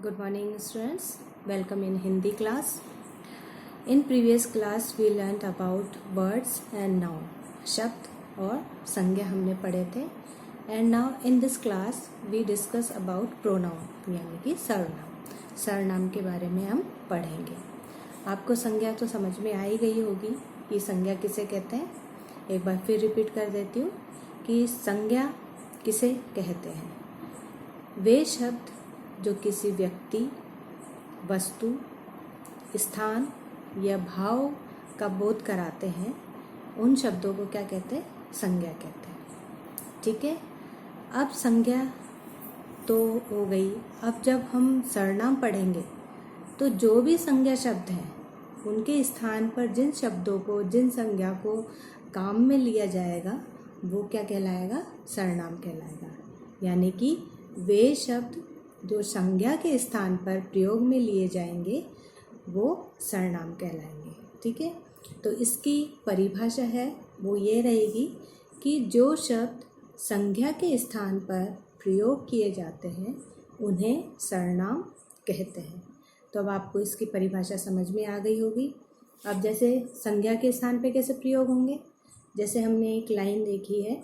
Good morning students, welcome in Hindi class. In previous class we learnt about words and noun, शब्द और संज्ञा हमने पढ़े थे. And now in this class we discuss about pronoun यानी कि सर्वनाम. सर्वनाम के बारे में हम पढ़ेंगे. आपको संज्ञा तो समझ में आ ही गई होगी कि संज्ञा किसे कहते हैं. एक बार फिर रिपीट कर देती हूँ कि संज्ञा किसे कहते हैं. वे शब्द जो किसी व्यक्ति, वस्तु, स्थान या भाव का बोध कराते हैं उन शब्दों को क्या कहते हैं? संज्ञा कहते हैं. ठीक है. अब संज्ञा तो हो गई. अब जब हम सर्वनाम पढ़ेंगे तो जो भी संज्ञा शब्द हैं उनके स्थान पर जिन शब्दों को, जिन संज्ञा को काम में लिया जाएगा वो क्या कहलाएगा? सर्वनाम कहलाएगा. यानी कि वे शब्द जो संज्ञा के स्थान पर प्रयोग में लिए जाएंगे वो सर्वनाम कहलाएंगे. ठीक है. तो इसकी परिभाषा है वो ये रहेगी कि जो शब्द संज्ञा के स्थान पर प्रयोग किए जाते हैं उन्हें सर्वनाम कहते हैं. तो अब आपको इसकी परिभाषा समझ में आ गई होगी. अब जैसे संज्ञा के स्थान पे कैसे प्रयोग होंगे, जैसे हमने एक लाइन देखी है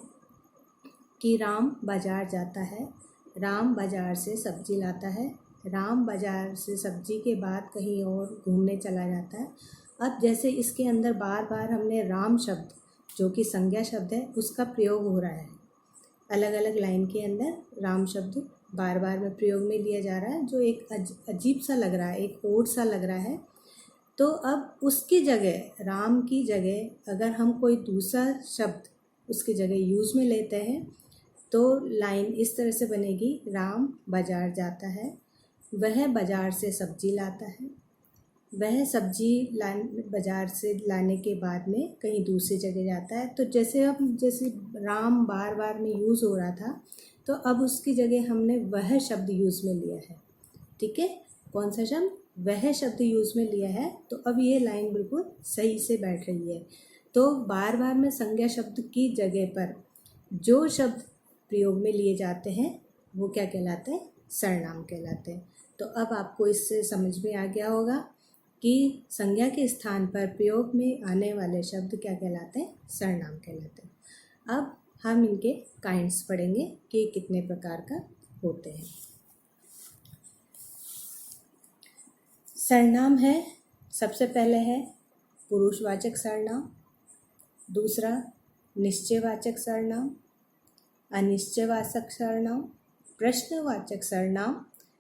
कि राम बाजार जाता है, राम बाजार से सब्जी लाता है, राम बाजार से सब्जी के बाद कहीं और घूमने चला जाता है. अब जैसे इसके अंदर बार बार हमने राम शब्द जो कि संज्ञा शब्द है उसका प्रयोग हो रहा है. अलग अलग लाइन के अंदर राम शब्द बार बार में प्रयोग में लिया जा रहा है जो एक अजीब सा लग रहा है, एक ओड सा लग रहा है. तो अब उसकी जगह, राम की जगह अगर हम कोई दूसरा शब्द उसकी जगह यूज़ में लेते हैं तो लाइन इस तरह से बनेगी. राम बाजार जाता है, वह बाजार से सब्जी लाता है, वह सब्जी बाजार से लाने के बाद में कहीं दूसरी जगह जाता है. तो जैसे राम बार बार में यूज़ हो रहा था तो अब उसकी जगह हमने वह शब्द यूज़ में लिया है. ठीक है. कौन सा शब्द? वह शब्द यूज़ में लिया है. तो अब ये लाइन बिल्कुल सही से बैठ रही है. तो बार बार में संज्ञा शब्द की जगह पर जो शब्द प्रयोग में लिए जाते हैं वो क्या कहलाते हैं? सर्वनाम कहलाते हैं. तो अब आपको इससे समझ में आ गया होगा कि संज्ञा के स्थान पर प्रयोग में आने वाले शब्द क्या कहलाते हैं? सर्वनाम कहलाते हैं. अब हम इनके काइंड्स पढ़ेंगे कि कितने प्रकार का होते हैं. सर्वनाम है, सबसे पहले है पुरुषवाचक सर्वनाम, दूसरा निश्चयवाचक सर्वनाम, अनिश्चयवाचक सर्वनाम, प्रश्नवाचक सर्वनाम,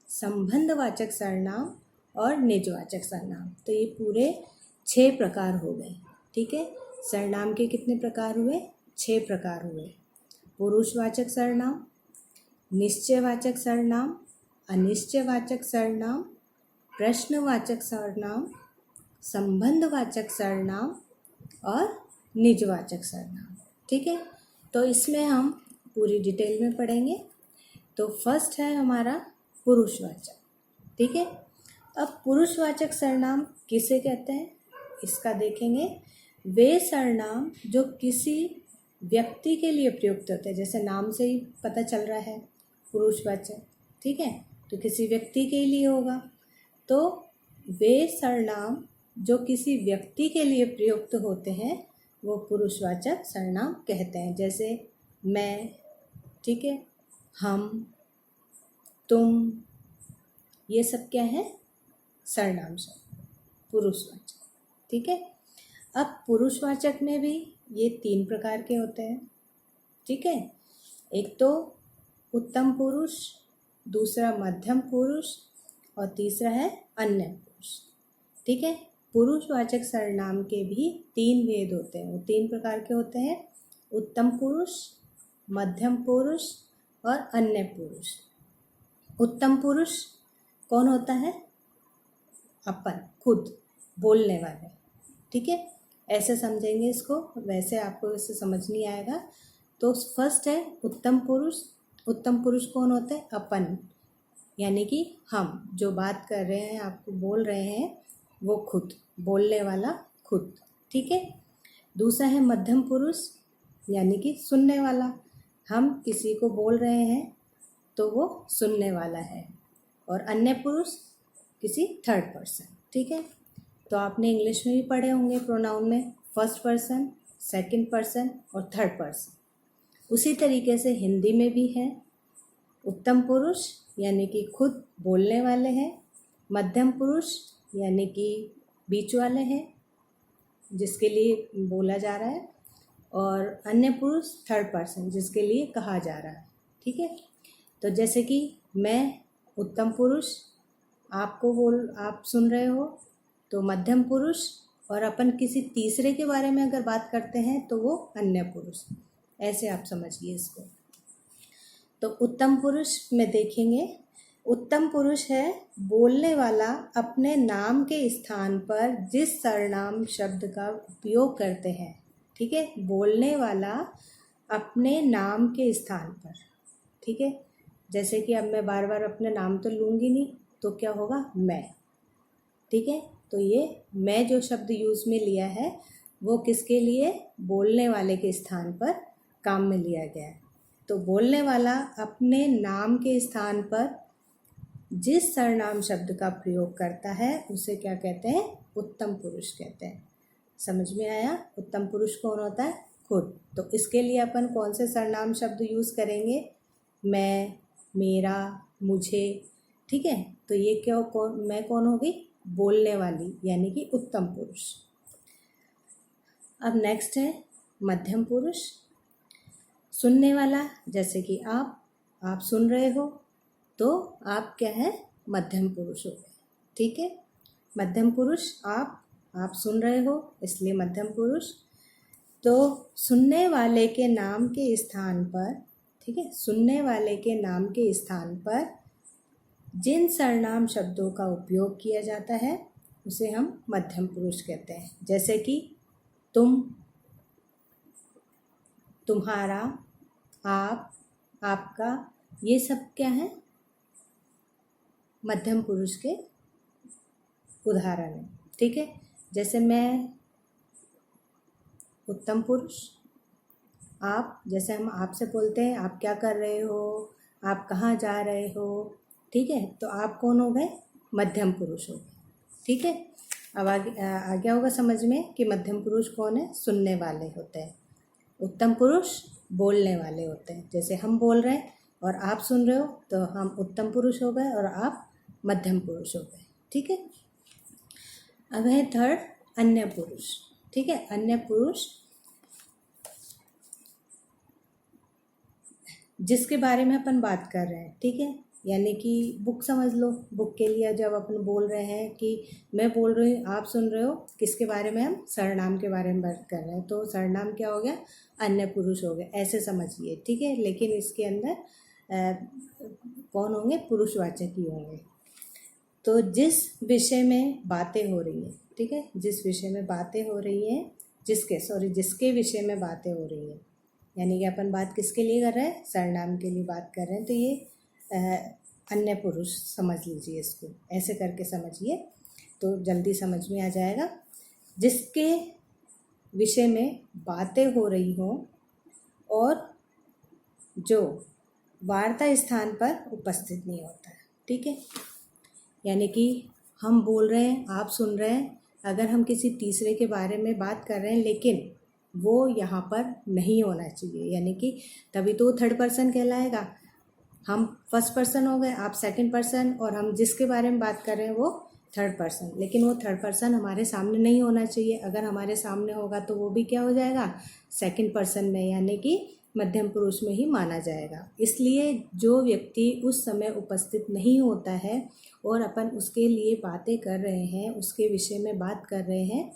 संबंधवाचक सर्वनाम और निजवाचक सर्वनाम. तो ये पूरे 6 प्रकार हो गए. ठीक है. सर्वनाम के कितने प्रकार हुए? 6 प्रकार हुए. पुरुषवाचक सर्वनाम, निश्चयवाचक सर्वनाम, अनिश्चयवाचक सर्वनाम, प्रश्नवाचक सर्वनाम, संबंधवाचक सर्वनाम और निजवाचक सर्वनाम. ठीक है. तो इसमें हम पूरी डिटेल में पढ़ेंगे. तो फर्स्ट है हमारा पुरुषवाचक. ठीक है. अब पुरुषवाचक सर्वनाम किसे कहते हैं इसका देखेंगे. वे सर्वनाम जो किसी व्यक्ति के लिए प्रयुक्त होते हैं, जैसे नाम से ही पता चल रहा है पुरुषवाचक. ठीक है. तो किसी व्यक्ति के लिए होगा. तो वे सर्वनाम जो किसी व्यक्ति के लिए प्रयुक्त होते हैं वो पुरुषवाचक सर्वनाम कहते हैं. जैसे मैं, ठीक है, हम, तुम, ये सब क्या है? सर्वनाम शब्द, पुरुषवाचक. ठीक है. अब पुरुषवाचक में भी ये 3 प्रकार के होते हैं. ठीक है. एक तो उत्तम पुरुष, दूसरा मध्यम पुरुष और तीसरा है अन्य पुरुष. ठीक है. पुरुषवाचक सर्वनाम के भी 3 भेद होते हैं. वो 3 प्रकार के होते हैं. उत्तम पुरुष, मध्यम पुरुष और अन्य पुरुष. उत्तम पुरुष कौन होता है? अपन, खुद, बोलने वाले. ठीक है. ऐसे समझेंगे इसको, वैसे आपको इससे समझ नहीं आएगा. तो फर्स्ट है उत्तम पुरुष. उत्तम पुरुष कौन होता है? अपन, यानी कि हम जो बात कर रहे हैं, आपको बोल रहे हैं, वो खुद, बोलने वाला खुद. ठीक है. दूसरा है मध्यम पुरुष, यानी कि सुनने वाला. हम किसी को बोल रहे हैं तो वो सुनने वाला है. और अन्य पुरुष किसी थर्ड पर्सन। ठीक है, तो आपने इंग्लिश में भी पढ़े होंगे प्रोनाउन में फर्स्ट पर्सन, सेकंड पर्सन और थर्ड पर्सन। उसी तरीके से हिंदी में भी है। उत्तम पुरुष यानी कि खुद बोलने वाले हैं, मध्यम पुरुष यानी कि बीच वाले हैं जिसके लिए बोला जा रहा है, और अन्य पुरुष थर्ड पर्सन जिसके लिए कहा जा रहा है। ठीक है, तो जैसे कि मैं उत्तम पुरुष, आप सुन रहे हो तो मध्यम पुरुष, और अपन किसी तीसरे के बारे में अगर बात करते हैं तो वो अन्य पुरुष। ऐसे आप समझिए इसको। तो उत्तम पुरुष में देखेंगे, उत्तम पुरुष है बोलने वाला अपने नाम के स्थान पर जिस सर्वनाम शब्द का उपयोग करते हैं। ठीक है, बोलने वाला अपने नाम के स्थान पर। ठीक है, जैसे कि अब मैं बार बार अपने नाम तो लूँगी नहीं, तो क्या होगा, मैं। ठीक है, तो ये मैं जो शब्द यूज़ में लिया है वो किसके लिए, बोलने वाले के स्थान पर काम में लिया गया है। तो बोलने वाला अपने नाम के स्थान पर जिस सर्वनाम शब्द का प्रयोग करता है उसे क्या कहते हैं, उत्तम पुरुष कहते हैं। समझ में आया? उत्तम पुरुष कौन होता है, खुद। तो इसके लिए अपन कौन से सर्वनाम शब्द यूज़ करेंगे, मैं, मेरा, मुझे। ठीक है, तो ये मैं कौन होगी, बोलने वाली यानी कि उत्तम पुरुष। अब नेक्स्ट है मध्यम पुरुष, सुनने वाला। जैसे कि आप सुन रहे हो तो आप क्या है, मध्यम पुरुष हो गए। ठीक है, मध्यम पुरुष आप सुन रहे हो इसलिए मध्यम पुरुष। तो सुनने वाले के नाम के स्थान पर, ठीक है, सुनने वाले के नाम के स्थान पर जिन सर्वनाम शब्दों का उपयोग किया जाता है उसे हम मध्यम पुरुष कहते हैं। जैसे कि तुम, तुम्हारा, आप, आपका, ये सब क्या है, मध्यम पुरुष के उदाहरण हैं। ठीक है, जैसे मैं उत्तम पुरुष, आप, जैसे हम आपसे बोलते हैं आप क्या कर रहे हो, आप कहाँ जा रहे हो। ठीक है, तो आप कौन हो गए, मध्यम पुरुष हो गए। ठीक है, अब आ गया होगा समझ में कि मध्यम पुरुष कौन है, सुनने वाले होते हैं। उत्तम पुरुष बोलने वाले होते हैं। जैसे हम बोल रहे हैं और आप सुन रहे हो तो हम उत्तम पुरुष हो गए और आप मध्यम पुरुष हो गए। ठीक है, अब है थर्ड, अन्य पुरुष। ठीक है, अन्य पुरुष जिसके बारे में अपन बात कर रहे हैं। ठीक है, यानी कि बुक समझ लो, बुक के लिए जब अपन बोल रहे हैं कि मैं बोल रही हूँ, आप सुन रहे हो, किसके बारे में, हम सर्वनाम के बारे में बात कर रहे हैं, तो सर्वनाम क्या हो गया, अन्य पुरुष हो गया। ऐसे समझिए। ठीक है, लेकिन इसके अंदर कौन होंगे, पुरुषवाचक ही होंगे। तो जिस विषय में बातें हो रही हैं, ठीक है, जिस विषय में बातें हो रही हैं, जिसके विषय में बातें हो रही हैं, यानी कि अपन बात किसके लिए कर रहे हैं, सर्वनाम के लिए बात कर रहे हैं, तो ये अन्य पुरुष समझ लीजिए। इसको ऐसे करके समझिए तो जल्दी समझ में आ जाएगा। जिसके विषय में बातें हो रही हों और जो वार्ता स्थान पर उपस्थित नहीं होता है। ठीक है, यानी कि हम बोल रहे हैं, आप सुन रहे हैं, अगर हम किसी तीसरे के बारे में बात कर रहे हैं लेकिन वो यहाँ पर नहीं होना चाहिए, यानी कि तभी तो थर्ड पर्सन कहलाएगा। हम फर्स्ट पर्सन हो गए, आप सेकंड पर्सन, और हम जिसके बारे में बात कर रहे हैं वो थर्ड पर्सन, लेकिन वो थर्ड पर्सन हमारे सामने नहीं होना चाहिए। अगर हमारे सामने होगा तो वो भी क्या हो जाएगा, सेकंड पर्सन में, यानी कि मध्यम पुरुष में ही माना जाएगा। इसलिए जो व्यक्ति उस समय उपस्थित नहीं होता है और अपन उसके लिए बातें कर रहे हैं, उसके विषय में बात कर रहे हैं,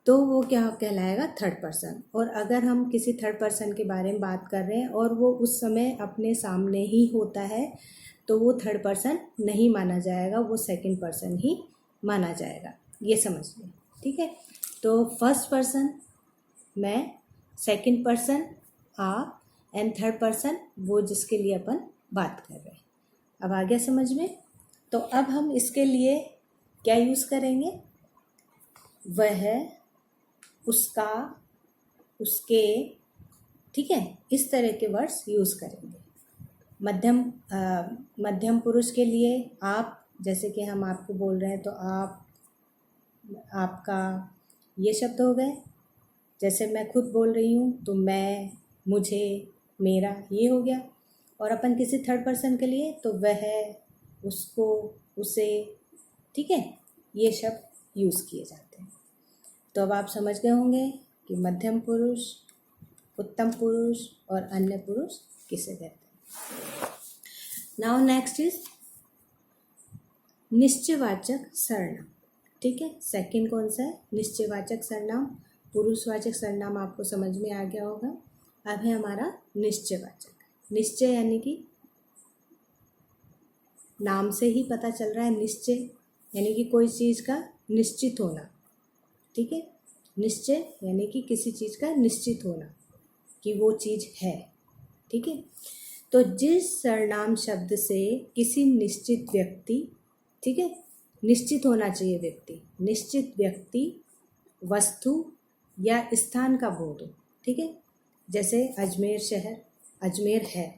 तो वो क्या कहलाएगा, थर्ड पर्सन। और अगर हम किसी थर्ड पर्सन के बारे में बात कर रहे हैं और वो उस समय अपने सामने ही होता है तो वो थर्ड पर्सन नहीं माना जाएगा, वो सेकंड पर्सन ही माना जाएगा। ये समझिए। ठीक है, तो फर्स्ट पर्सन मैं, सेकंड पर्सन आप, एंड थर्ड पर्सन वो जिसके लिए अपन बात कर रहे हैं। अब आ गया समझ में? तो अब हम इसके लिए क्या यूज़ करेंगे, वह है उसका, उसके, ठीक है, इस तरह के वर्ड्स यूज़ करेंगे। मध्यम पुरुष के लिए आप, जैसे कि हम आपको बोल रहे हैं तो आप, आपका, ये शब्द हो गए। जैसे मैं खुद बोल रही हूँ तो मैं, मुझे, मेरा, ये हो गया। और अपन किसी थर्ड पर्सन के लिए तो वह, उसको, उसे, ठीक है, ये शब्द यूज़ किए जाते हैं। तो अब आप समझ गए होंगे कि मध्यम पुरुष, उत्तम पुरुष और अन्य पुरुष किसे कहते हैं। नाउ नेक्स्ट इज निश्चयवाचक सर्वनाम। ठीक है, सेकंड कौन सा है, निश्चयवाचक सर्वनाम। पुरुषवाचक सर्वनाम आपको समझ में आ गया होगा। अब है हमारा निश्चयवाचक। निश्चय यानी कि नाम से ही पता चल रहा है, निश्चय यानी कि कोई चीज़ का निश्चित होना। ठीक है, निश्चय यानी कि किसी चीज़ का निश्चित होना कि वो चीज़ है। ठीक है, तो जिस सर्वनाम शब्द से किसी निश्चित व्यक्ति, ठीक है, निश्चित होना चाहिए व्यक्ति, निश्चित व्यक्ति, वस्तु या स्थान का बोध हो। ठीक है, जैसे अजमेर शहर, अजमेर है,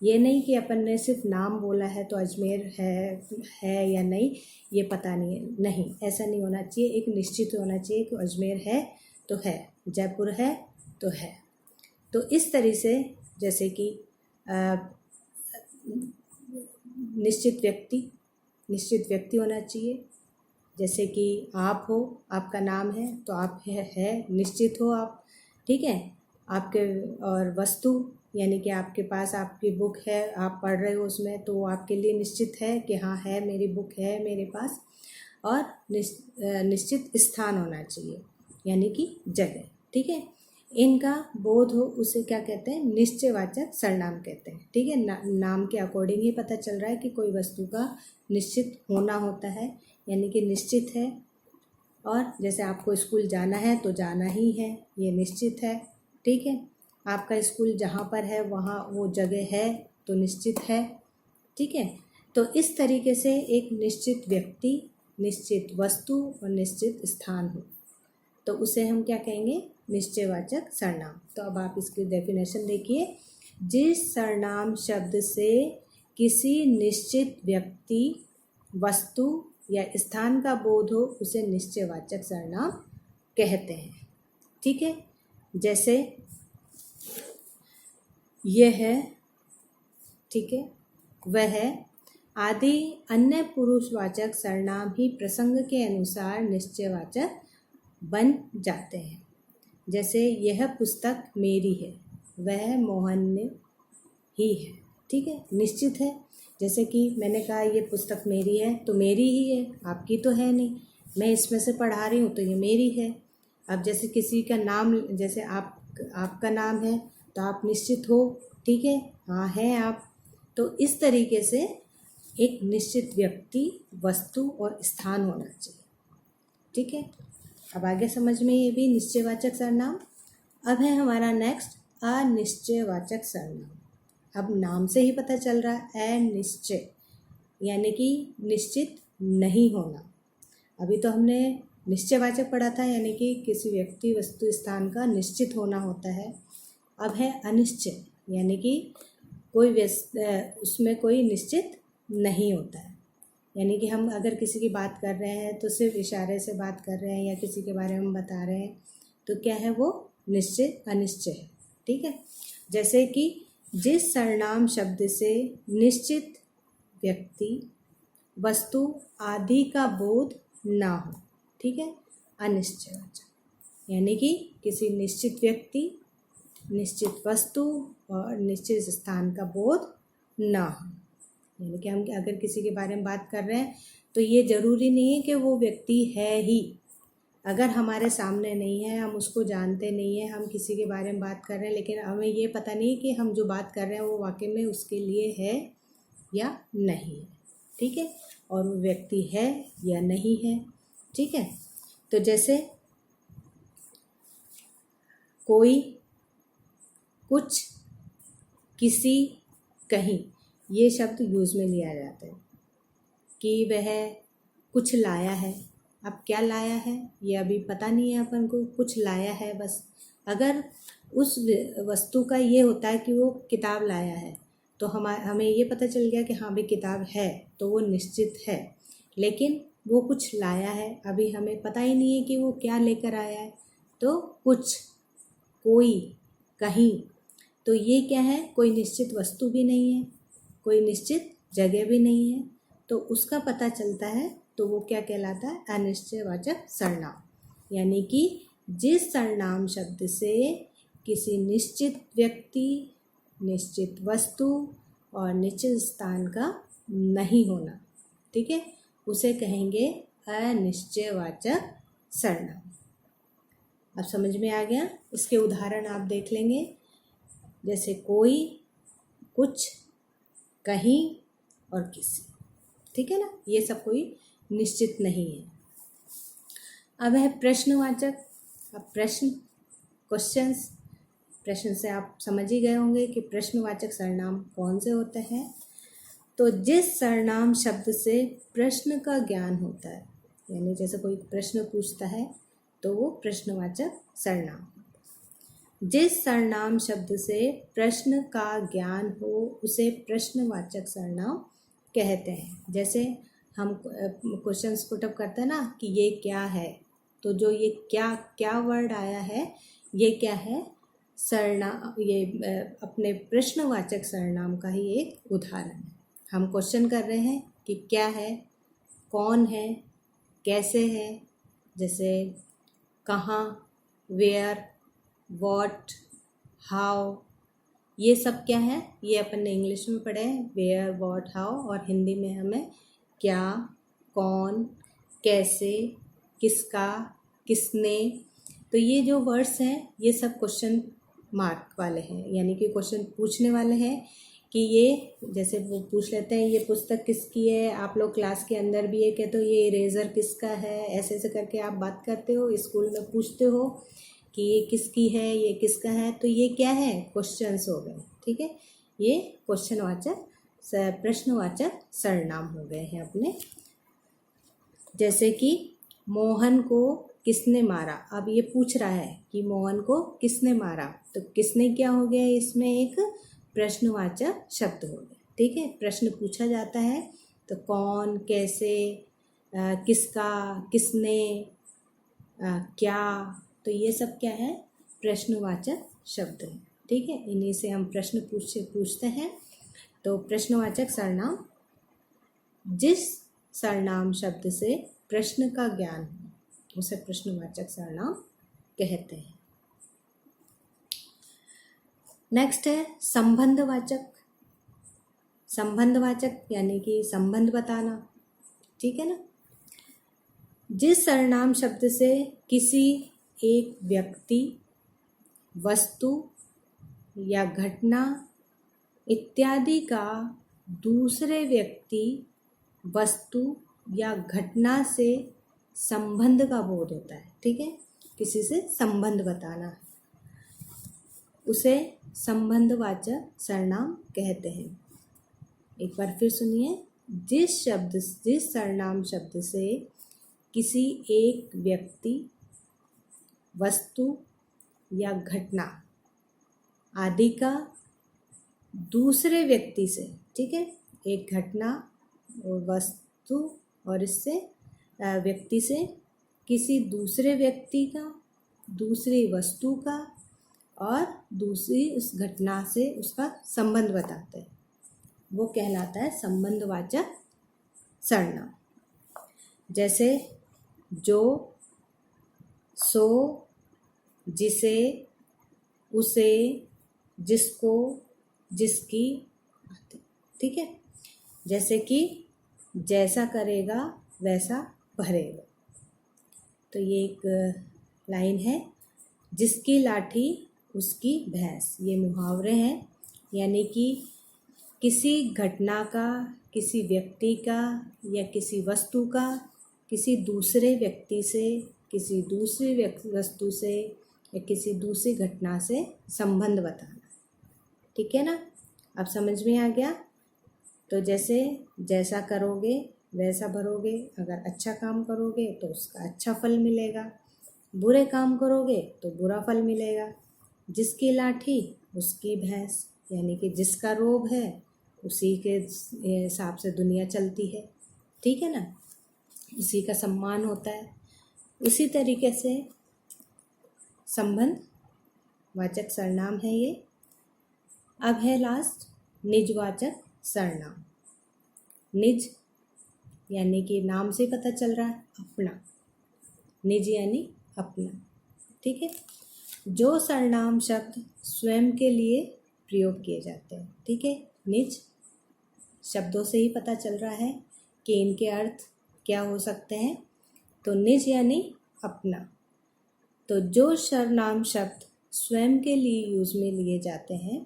ये नहीं कि अपन ने सिर्फ नाम बोला है तो अजमेर है या नहीं ये पता नहीं है, नहीं, ऐसा नहीं होना चाहिए। एक निश्चित होना चाहिए कि अजमेर है तो है, जयपुर है तो है। तो इस तरह से जैसे कि निश्चित व्यक्ति होना चाहिए। जैसे कि आप हो, आपका नाम है तो आप है, निश्चित हो आप। ठीक है, आपके, और वस्तु यानी कि आपके पास आपकी बुक है, आप पढ़ रहे हो उसमें, तो वो आपके लिए निश्चित है कि हाँ है, मेरी बुक है मेरे पास। और निश्चित स्थान होना चाहिए यानी कि जगह। ठीक है, इनका बोध हो उसे क्या कहते हैं, निश्चयवाचक सर्वनाम कहते हैं। ठीक है, नाम के अकॉर्डिंग ही पता चल रहा है कि कोई वस्तु का निश्चित होना होता है यानी कि निश्चित है। और जैसे आपको स्कूल जाना है तो जाना ही है, ये निश्चित है। ठीक है, आपका स्कूल जहाँ पर है वहाँ वो जगह है तो निश्चित है। ठीक है, तो इस तरीके से एक निश्चित व्यक्ति, निश्चित वस्तु और निश्चित स्थान हो तो उसे हम क्या कहेंगे, निश्चयवाचक सर्वनाम। तो अब आप इसकी डेफिनेशन देखिए। जिस सर्वनाम शब्द से किसी निश्चित व्यक्ति, वस्तु या स्थान का बोध हो उसे निश्चयवाचक सर्वनाम कहते हैं। ठीक है, जैसे यह है, ठीक है, वह आदि अन्य पुरुषवाचक सर्वनाम ही प्रसंग के अनुसार निश्चयवाचक बन जाते हैं। जैसे यह पुस्तक मेरी है, वह मोहन ने ही है। ठीक है, निश्चित है। जैसे कि मैंने कहा ये पुस्तक मेरी है तो मेरी ही है, आपकी तो है नहीं। मैं इसमें से पढ़ा रही हूँ तो ये मेरी है। अब जैसे किसी का नाम, जैसे आपका नाम है तो आप निश्चित हो, ठीक है, हाँ है आप। तो इस तरीके से एक निश्चित व्यक्ति, वस्तु और स्थान होना चाहिए। ठीक है, अब आगे समझ में ये भी निश्चयवाचक सर्वनाम। अब है हमारा नेक्स्ट अनिश्चयवाचक सर्वनाम। अब नाम से ही पता चल रहा है अनिश्चय यानी कि निश्चित नहीं होना। अभी तो हमने निश्चयवाचक पढ़ा था यानी कि किसी व्यक्ति, वस्तु, स्थान का निश्चित होना होता है। अब है अनिश्चय यानी कि कोई उसमें कोई निश्चित नहीं होता है। यानी कि हम अगर किसी की बात कर रहे हैं तो सिर्फ इशारे से बात कर रहे हैं या किसी के बारे में बता रहे हैं तो क्या है वो निश्चित अनिश्चय है। ठीक है, जैसे कि जिस सर्वनाम शब्द से निश्चित व्यक्ति, वस्तु आदि का बोध ना हो। ठीक है, अनिश्चयवाचक यानी कि किसी निश्चित व्यक्ति, निश्चित वस्तु और निश्चित स्थान का बोध ना हो। यानी कि हम अगर किसी के बारे में बात कर रहे हैं तो ये ज़रूरी नहीं है कि वो व्यक्ति है ही। अगर हमारे सामने नहीं है, हम उसको जानते नहीं है, हम किसी के बारे में बात कर रहे हैं लेकिन हमें ये पता नहीं कि हम जो बात कर रहे हैं वो वाकई में उसके लिए है या नहीं है। ठीक है, और वो व्यक्ति है या नहीं है। ठीक है, तो जैसे कोई, कुछ, किसी, कहीं, ये शब्द यूज़ में लिया जाता है कि वह कुछ लाया है। अब क्या लाया है ये अभी पता नहीं है अपन को, कुछ लाया है बस। अगर उस वस्तु का ये होता है कि वो किताब लाया है तो हमें ये पता चल गया कि हाँ भाई किताब है, तो वो निश्चित है। लेकिन वो कुछ लाया है, अभी हमें पता ही नहीं है कि वो क्या लेकर आया है। तो कुछ, कोई, कहीं, तो ये क्या है, कोई निश्चित वस्तु भी नहीं है, कोई निश्चित जगह भी नहीं है, तो उसका पता चलता है। तो वो क्या कहलाता है, अनिश्चयवाचक सर्वनाम। यानी कि जिस सर्वनाम शब्द से किसी निश्चित व्यक्ति, निश्चित वस्तु और निश्चित स्थान का नहीं होना, ठीक है, उसे कहेंगे अनिश्चयवाचक सर्वनाम। अब समझ में आ गया। इसके उदाहरण आप देख लेंगे, जैसे कोई, कुछ, कहीं और किसी, ठीक है ना, ये सब कोई निश्चित नहीं है। अब है प्रश्नवाचक। अब क्वेश्चंस, प्रश्न से आप समझ ही गए होंगे कि प्रश्नवाचक सर्वनाम कौन से होते हैं। तो जिस सर्वनाम शब्द से प्रश्न का ज्ञान होता है, यानी जैसे कोई प्रश्न पूछता है तो वो प्रश्नवाचक सर्वनाम। जिस सर्वनाम शब्द से प्रश्न का ज्ञान हो उसे प्रश्नवाचक सर्वनाम कहते हैं। जैसे हम क्वेश्चंस पुटअप करते हैं ना कि ये क्या है, तो जो ये क्या वर्ड आया है, ये क्या है, सर्वनाम, ये अपने प्रश्नवाचक सर्वनाम का ही एक उदाहरण है। हम क्वेश्चन कर रहे हैं कि क्या है, कौन है, कैसे है, जैसे कहाँ, वेयर, व्हाट, हाउ, ये सब क्या है, ये अपन ने इंग्लिश में पढ़े हैं, वेयर, व्हाट, हाउ, और हिंदी में हमें क्या, कौन, कैसे, किसका, किसने। तो ये जो वर्ड्स हैं ये सब क्वेश्चन मार्क वाले हैं, यानी कि क्वेश्चन पूछने वाले हैं कि ये, जैसे वो पूछ लेते हैं ये पुस्तक किसकी है, आप लोग क्लास के अंदर भी ये कहते हो ये इरेज़र किसका है, ऐसे ऐसे करके आप बात करते हो, स्कूल में पूछते हो कि ये किसकी है, ये किसका है, तो ये क्या है, क्वेश्चंस हो गए, ठीक है। ये क्वेश्चनवाचक प्रश्नवाचक सर्वनाम हो गए हैं अपने। जैसे कि मोहन को किसने मारा, अब ये पूछ रहा है कि मोहन को किसने मारा, तो किसने क्या हो गया, इसमें एक प्रश्नवाचक शब्द हो गया, ठीक है। प्रश्न पूछा जाता है तो कौन, कैसे, किसका, किसने, क्या, तो ये सब क्या है, प्रश्नवाचक शब्द है, ठीक है। इन्हीं से हम प्रश्न पूछते हैं। तो प्रश्नवाचक सर्वनाम, जिस सर्वनाम शब्द से प्रश्न का ज्ञान हो उसे प्रश्नवाचक सर्वनाम कहते हैं। नेक्स्ट है संबंधवाचक। संबंधवाचक यानी कि संबंध बताना, ठीक है ना। जिस सर्वनाम शब्द से किसी एक व्यक्ति, वस्तु या घटना इत्यादि का दूसरे व्यक्ति, वस्तु या घटना से संबंध का बोध होता है, ठीक है, किसी से संबंध बताना, उसे संबंधवाचक सर्वनाम कहते हैं। एक बार फिर सुनिए, जिस सर्वनाम शब्द से किसी एक व्यक्ति, वस्तु या घटना आदि का दूसरे व्यक्ति से, ठीक है, एक घटना और वस्तु और इससे व्यक्ति से किसी दूसरे व्यक्ति का, दूसरी वस्तु का और दूसरी उस घटना से उसका संबंध बताते हैं, वो कहलाता है संबंधवाचक सर्वनाम। जैसे जो, सो, जिसे, उसे, जिसको, जिसकी, ठीक है। जैसे कि जैसा करेगा वैसा भरेगा, तो ये एक लाइन है, जिसकी लाठी उसकी भैंस, ये मुहावरे हैं, यानी कि किसी घटना का, किसी व्यक्ति का या किसी वस्तु का किसी दूसरे व्यक्ति से, किसी दूसरी वस्तु से या किसी दूसरी घटना से संबंध बताना, ठीक है ना। अब समझ में आ गया। तो जैसे जैसा करोगे वैसा भरोगे, अगर अच्छा काम करोगे तो उसका अच्छा फल मिलेगा, बुरे काम करोगे तो बुरा फल मिलेगा। जिसकी लाठी उसकी भैंस, यानी कि जिसका रोब है उसी के हिसाब से दुनिया चलती है, ठीक है ना, उसी का सम्मान होता है। उसी तरीके से संबंध वाचक सर्वनाम है ये। अब है लास्ट निजवाचक सर्वनाम। निज यानी कि नाम से पता चल रहा है अपना, निज यानी अपना, ठीक है। जो सर्वनाम शब्द स्वयं के लिए प्रयोग किए जाते हैं, ठीक है। निज शब्दों से ही पता चल रहा है कि इनके अर्थ क्या हो सकते हैं। तो निज यानी अपना। तो जो सर्वनाम शब्द स्वयं के लिए यूज में लिए जाते हैं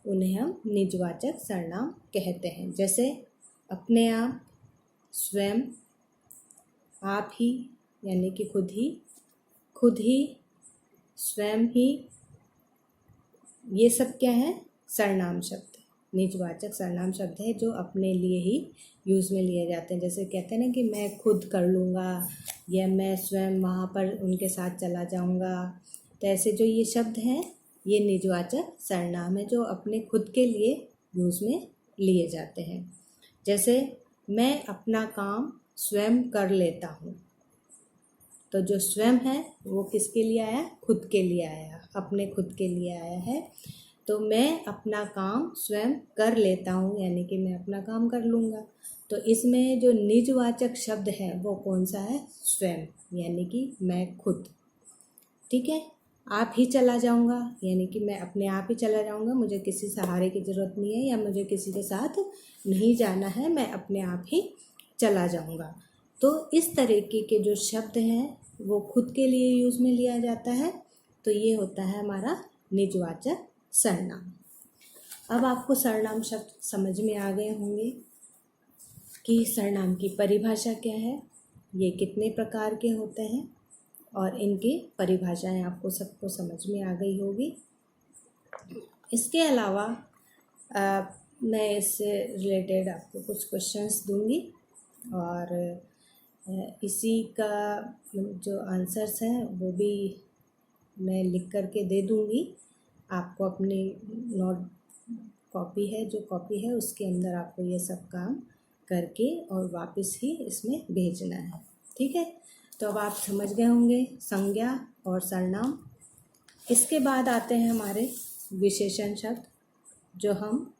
उन्हें हम निजवाचक सर्वनाम कहते हैं। जैसे अपने आप, स्वयं, आप ही यानी कि खुद ही, स्वयं ही, ये सब क्या है, सर्वनाम शब्द, निजवाचक सर्वनाम शब्द है जो अपने लिए ही यूज़ में लिए जाते हैं। जैसे कहते हैं ना कि मैं खुद कर लूँगा या मैं स्वयं वहाँ पर उनके साथ चला जाऊँगा। तो ऐसे जो ये शब्द हैं ये निजवाचक सर्वनाम है जो अपने खुद के लिए यूज़ में लिए जाते हैं। जैसे मैं अपना काम स्वयं कर लेता हूँ। तो जो स्वयं है वो किसके लिए आया, खुद के लिए आया, अपने खुद के लिए आया है। तो मैं अपना काम स्वयं कर लेता हूँ यानी कि मैं अपना काम कर लूँगा। तो इसमें जो निजवाचक शब्द है वो कौन सा है, स्वयं यानी कि मैं खुद, ठीक है। आप ही चला जाऊँगा यानी कि मैं अपने आप ही चला जाऊँगा, मुझे किसी सहारे की ज़रूरत नहीं है या मुझे किसी के साथ नहीं जाना है, मैं अपने आप ही चला जाऊँगा। तो इस तरीके के जो शब्द हैं वो खुद के लिए यूज़ में लिया जाता है। तो ये होता है हमारा निजवाचक सर्वनाम। अब आपको सर्वनाम शब्द समझ में आ गए होंगे कि सर्वनाम की परिभाषा क्या है, ये कितने प्रकार के होते हैं और इनकी परिभाषाएं आपको सबको समझ में आ गई होगी। इसके अलावा मैं इससे रिलेटेड आपको कुछ क्वेश्चंस दूंगी और इसी का जो आंसर्स हैं वो भी मैं लिख करके दे दूंगी आपको। अपनी नोट कॉपी है, जो कॉपी है उसके अंदर आपको ये सब काम करके और वापस ही इसमें भेजना है, ठीक है। तो अब आप समझ गए होंगे संज्ञा और सर्वनाम। इसके बाद आते हैं हमारे विशेषण शब्द, जो हम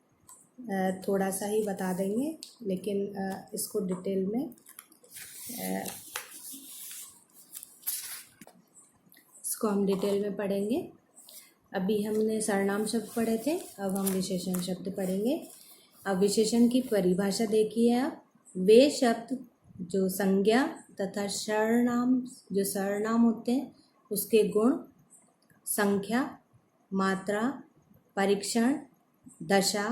थोड़ा सा ही बता देंगे लेकिन इसको डिटेल में इसको हम डिटेल में पढ़ेंगे। अभी हमने सर्वनाम शब्द पढ़े थे, अब हम विशेषण शब्द पढ़ेंगे। अब विशेषण की परिभाषा देखिए आप। वे शब्द जो संज्ञा तथा सर्वनाम, जो सर्वनाम होते हैं उसके गुण, संख्या, मात्रा, परीक्षण, दशा,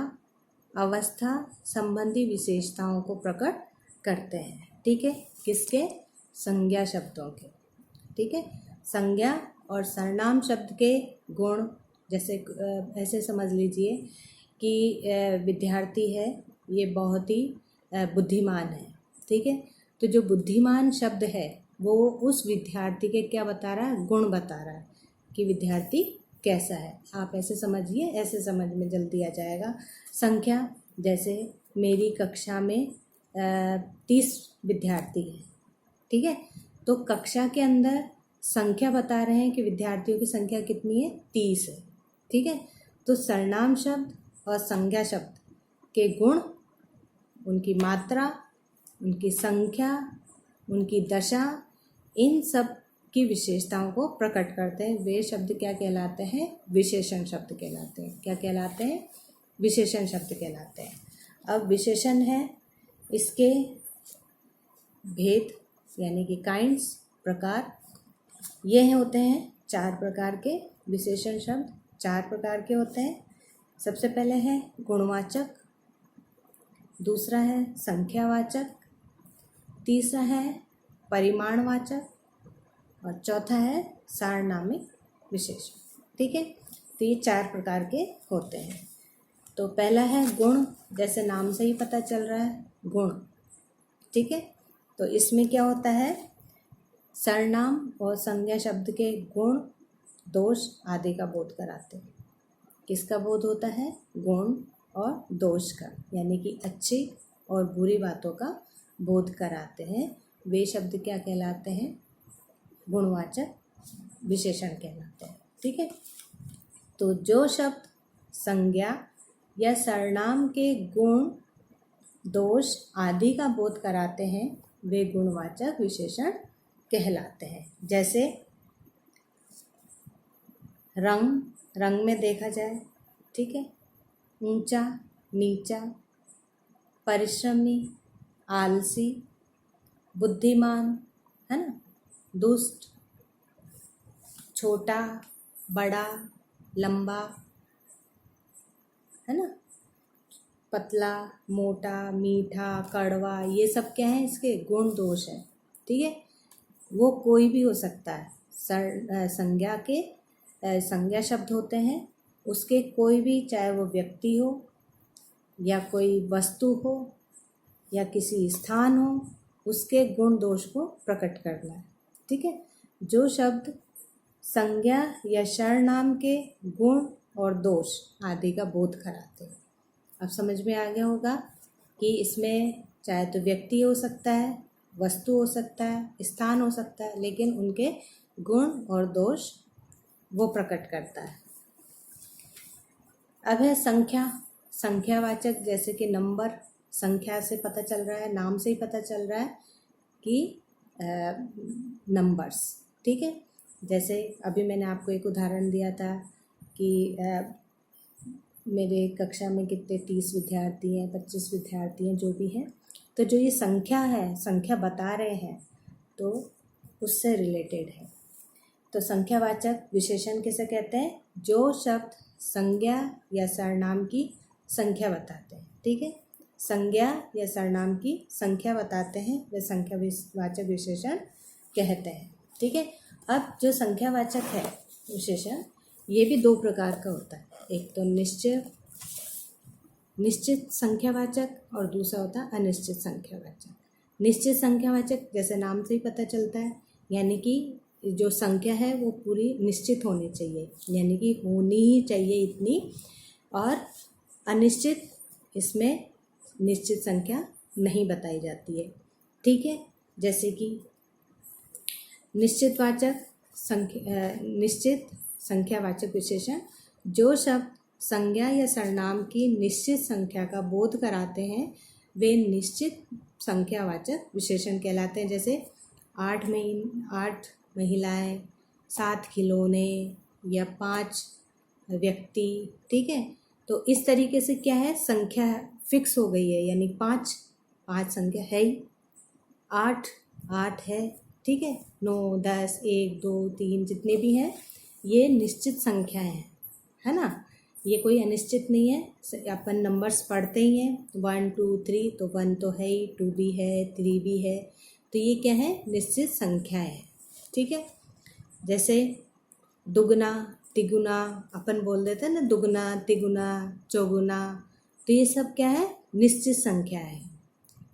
अवस्था संबंधी विशेषताओं को प्रकट करते हैं, ठीक है। किसके, संज्ञा शब्दों के, ठीक है। संज्ञा और सर्वनाम शब्द के गुण, जैसे ऐसे समझ लीजिए कि विद्यार्थी है, ये बहुत ही बुद्धिमान है, ठीक है। तो जो बुद्धिमान शब्द है वो उस विद्यार्थी के क्या बता रहा है, गुण बता रहा है कि विद्यार्थी कैसा है। आप ऐसे समझिए, ऐसे समझ में जल्दी आ जाएगा। संख्या, जैसे मेरी कक्षा में 30 विद्यार्थी हैं, ठीक है। तो कक्षा के अंदर संख्या बता रहे हैं कि विद्यार्थियों की संख्या कितनी है, 30 है, ठीक है। तो सर्वनाम शब्द और संज्ञा शब्द के गुण, उनकी मात्रा, उनकी संख्या, उनकी दशा, इन सब की विशेषताओं को प्रकट करते हैं। वे शब्द क्या कहलाते हैं, विशेषण शब्द कहलाते हैं। क्या कहलाते हैं, विशेषण शब्द कहलाते हैं। अब विशेषण है, इसके भेद यानी कि काइंड्स, प्रकार, ये होते हैं 4 प्रकार के विशेषण शब्द। 4 प्रकार के होते हैं। सबसे पहले है गुणवाचक, दूसरा है संख्यावाचक, तीसरा है परिमाणवाचक और चौथा है सारनामिक विशेषण, ठीक है। तो ये 4 प्रकार के होते हैं। तो पहला है गुण, जैसे नाम से ही पता चल रहा है गुण, ठीक है। तो इसमें क्या होता है, सर्वनाम और संज्ञा शब्द के गुण, दोष आदि का बोध कराते हैं। किसका बोध होता है, गुण, और दोष का, यानी कि अच्छी और बुरी बातों का बोध कराते हैं, वे शब्द क्या कहलाते हैं? गुणवाचक विशेषण कहलाते हैं। ठीक है, तो जो शब्द संज्ञा या सर्वनाम के गुण, दोष आदि का बोध कराते हैं वे गुणवाचक विशेषण कहलाते हैं। जैसे रंग, रंग में देखा जाए, ठीक है, ऊंचा, नीचा, परिश्रमी, आलसी, बुद्धिमान, है ना, दुष्ट, छोटा, बड़ा, लंबा, है ना, पतला, मोटा, मीठा, कड़वा, ये सब क्या है? इसके गुण दोष है। ठीक है, वो कोई भी हो सकता है। संज्ञा के संज्ञा शब्द होते हैं, उसके कोई भी, चाहे वो व्यक्ति हो या कोई वस्तु हो या किसी स्थान हो, उसके गुण दोष को प्रकट करना है। ठीक है, जो शब्द संज्ञा या सर्वनाम के गुण और दोष आदि का बोध कराते हैं। अब समझ में आ गया होगा कि इसमें चाहे तो व्यक्ति हो सकता है, वस्तु हो सकता है, स्थान हो सकता है, लेकिन उनके गुण और दोष वो प्रकट करता है। अब है संख्या, संख्यावाचक, जैसे कि नंबर, संख्या से पता चल रहा है, नाम से ही पता चल रहा है कि नंबर्स। ठीक है, जैसे अभी मैंने आपको एक उदाहरण दिया था कि मेरे कक्षा में कितने 30 विद्यार्थी हैं, 25 विद्यार्थी हैं, जो भी हैं, तो जो ये संख्या है, संख्या बता रहे हैं, तो उससे रिलेटेड है। तो संख्यावाचक विशेषण किसे कहते हैं? जो शब्द संज्ञा या सर्वनाम की संख्या बताते हैं। ठीक है, संज्ञा या सर्वनाम की संख्या बताते हैं, वे संख्यावाचक विशेषण कहते हैं। ठीक है, अब जो संख्यावाचक है विशेषण, ये भी दो प्रकार का होता है। एक तो निश्चित संख्यावाचक और दूसरा होता है अनिश्चित संख्यावाचक। निश्चित संख्यावाचक जैसे नाम से ही पता चलता है, यानी कि जो संख्या है वो पूरी निश्चित होनी चाहिए, यानी कि होनी ही चाहिए इतनी। और अनिश्चित, इसमें निश्चित संख्या नहीं बताई जाती है। ठीक है, जैसे कि निश्चित संख्यावाचक विशेषण, जो शब्द संज्ञा या सर्वनाम की निश्चित संख्या का बोध कराते हैं वे निश्चित संख्यावाचक विशेषण कहलाते हैं। जैसे 8 महिलाएं, 7 खिलौने या 5 व्यक्ति। ठीक है, तो इस तरीके से क्या है, संख्या फिक्स हो गई है, यानी 5 संख्या है ही, 8 है। ठीक है, 9, 10, 1, 2, 3 जितने भी हैं ये निश्चित संख्याएं हैं, है ना, ये कोई अनिश्चित नहीं है। अपन नंबर्स पढ़ते ही हैं, 1, 2, 3, तो 1 तो है ही, 2 भी है, 3 भी है, तो ये क्या है, निश्चित संख्याएं हैं। ठीक है, जैसे दुगना, तिगुना, अपन बोल देते हैं ना, दुगना, तिगुना, चौगुना, तो ये सब क्या है, निश्चित संख्या है।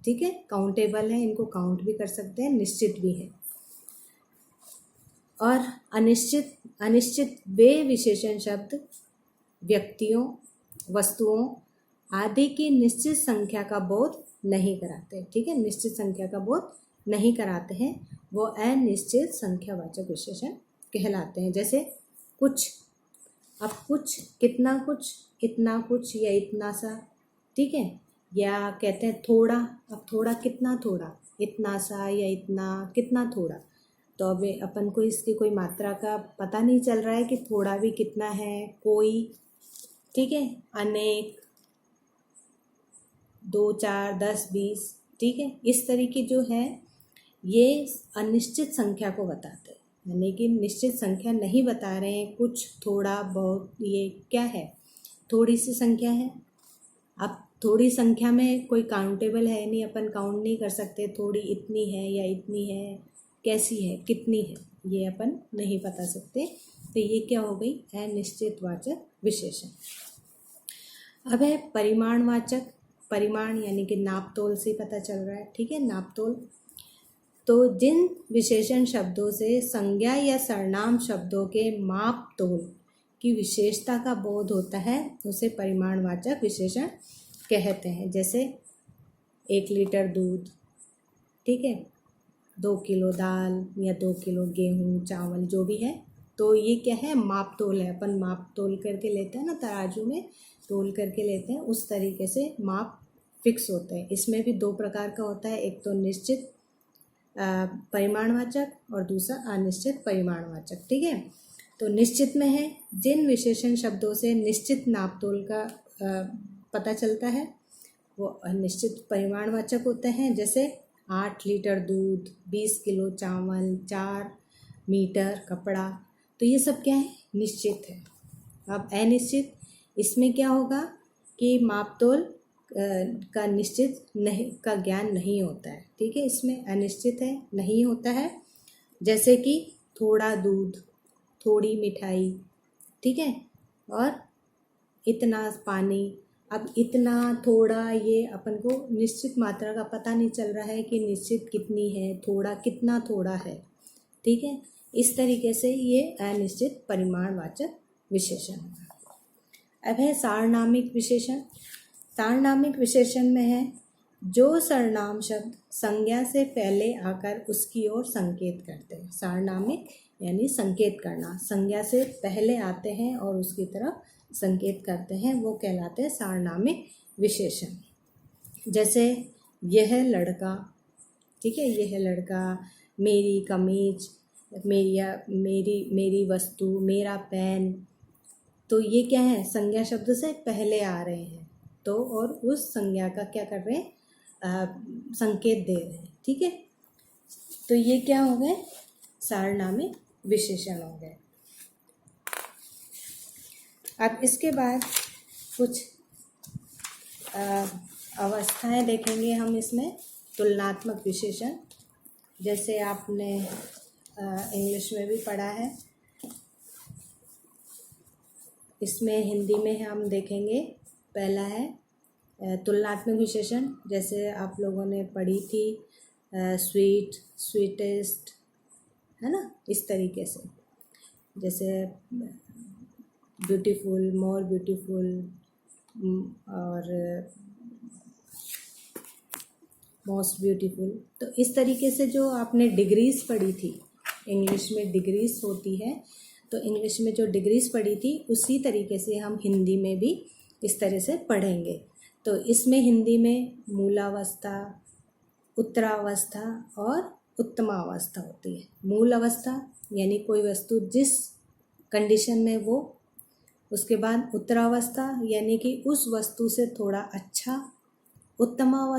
ठीक है, काउंटेबल है, इनको काउंट भी कर सकते हैं, निश्चित भी है। और अनिश्चित वे विशेषण शब्द व्यक्तियों, वस्तुओं आदि की निश्चित संख्या का बोध नहीं कराते। ठीक है, निश्चित संख्या का बोध नहीं कराते हैं, वो अनिश्चित संख्यावाचक विशेषण कहलाते हैं। जैसे कुछ, अब कुछ, कितना कुछ, इतना कुछ या इतना सा। ठीक है, या कहते हैं थोड़ा, अब थोड़ा, कितना थोड़ा, इतना सा या इतना, कितना थोड़ा। तो अब अपन को इसकी कोई मात्रा का पता नहीं चल रहा है कि थोड़ा भी कितना है, कोई। ठीक है, अनेक, 2, 4, 10, 20। ठीक है, इस तरीके जो है ये अनिश्चित संख्या को बताते हैं, यानी कि निश्चित संख्या नहीं बता रहे हैं। कुछ, थोड़ा, बहुत, ये क्या है, थोड़ी सी संख्या है। अब थोड़ी संख्या में कोई काउंटेबल है नहीं, अपन काउंट नहीं कर सकते थोड़ी इतनी है या इतनी है, कैसी है, कितनी है, ये अपन नहीं बता सकते। तो ये क्या हो गई, अनिश्चितवाचक विशेषण। अब है परिमाणवाचक। परिमाण यानी कि नाप तोल से पता चल रहा है। ठीक है, नाप तोल, तो जिन विशेषण शब्दों से संज्ञा या सर्वनाम शब्दों के माप तोल की विशेषता का बोध होता है उसे परिमाणवाचक विशेषण कहते हैं। जैसे 1 लीटर दूध, ठीक है, 2 किलो दाल या 2 किलो गेहूँ चावल जो भी है, तो ये क्या है, माप तोल है। अपन माप तोल करके लेते हैं ना, तराजू में तोल करके लेते हैं, उस तरीके से माप फिक्स होते हैं। इसमें भी 2 प्रकार का होता है, एक तो निश्चित परिमाणवाचक और दूसरा अनिश्चित परिमाणवाचक, ठीक है। तो निश्चित में है जिन विशेषण शब्दों से निश्चित नाप तोल का पता चलता है वो निश्चित परिमाणवाचक होते हैं। जैसे 8 लीटर दूध, 20 किलो चावल, 4 मीटर कपड़ा, तो ये सब क्या है, निश्चित है। अब अनिश्चित, इसमें क्या होगा कि माप तोल का निश्चित नहीं का ज्ञान नहीं होता है, ठीक है। इसमें अनिश्चित है, नहीं होता है। जैसे कि थोड़ा दूध, थोड़ी मिठाई, ठीक है, और इतना पानी। अब इतना, थोड़ा, ये अपन को निश्चित मात्रा का पता नहीं चल रहा है कि निश्चित कितनी है, थोड़ा कितना थोड़ा है, ठीक है। इस तरीके से ये अनिश्चित परिमाणवाचक विशेषण है। अब है सारनामिक विशेषण। सारनामिक विशेषण में है जो सर्वनाम शब्द संज्ञा से पहले आकर उसकी ओर संकेत करते हैं। सारनामिक यानी संकेत करना, संज्ञा से पहले आते हैं और उसकी तरफ संकेत करते हैं, वो कहलाते हैं सारनामिक विशेषण। जैसे यह लड़का, ठीक है, यह लड़का, मेरी कमीज, मेरी वस्तु, मेरा पेन, तो ये क्या है, संज्ञा शब्द से पहले आ रहे हैं, तो और उस संज्ञा का क्या कर रहे हैं, संकेत दे रहे हैं, ठीक है। तो ये क्या हो गए, सारनामिक विशेषण हो गए। अब इसके बाद कुछ अवस्थाएं देखेंगे हम इसमें, तुलनात्मक विशेषण। जैसे आपने इंग्लिश में भी पढ़ा है, इसमें हिंदी में हम देखेंगे। पहला है तुलनात्मक विशेषण, जैसे आप लोगों ने पढ़ी थी स्वीट, स्वीटेस्ट, है ना, इस तरीके से। जैसे ब्यूटीफुल, मोर ब्यूटीफुल, और मोस्ट ब्यूटीफुल। तो इस तरीके से जो आपने डिग्रीज पढ़ी थी, इंग्लिश में डिग्रीज होती है, तो इंग्लिश में जो डिग्रीज पढ़ी थी उसी तरीके से हम हिंदी में भी इस तरह से पढ़ेंगे। तो इसमें हिंदी में मूलावस्था, उत्तरावस्था और उत्तमावस्था होती है। मूल अवस्था यानी कोई वस्तु जिस कंडीशन में वो, उसके बाद उत्तरावस्था यानी कि उस वस्तु से थोड़ा अच्छा, उत्तमावस्था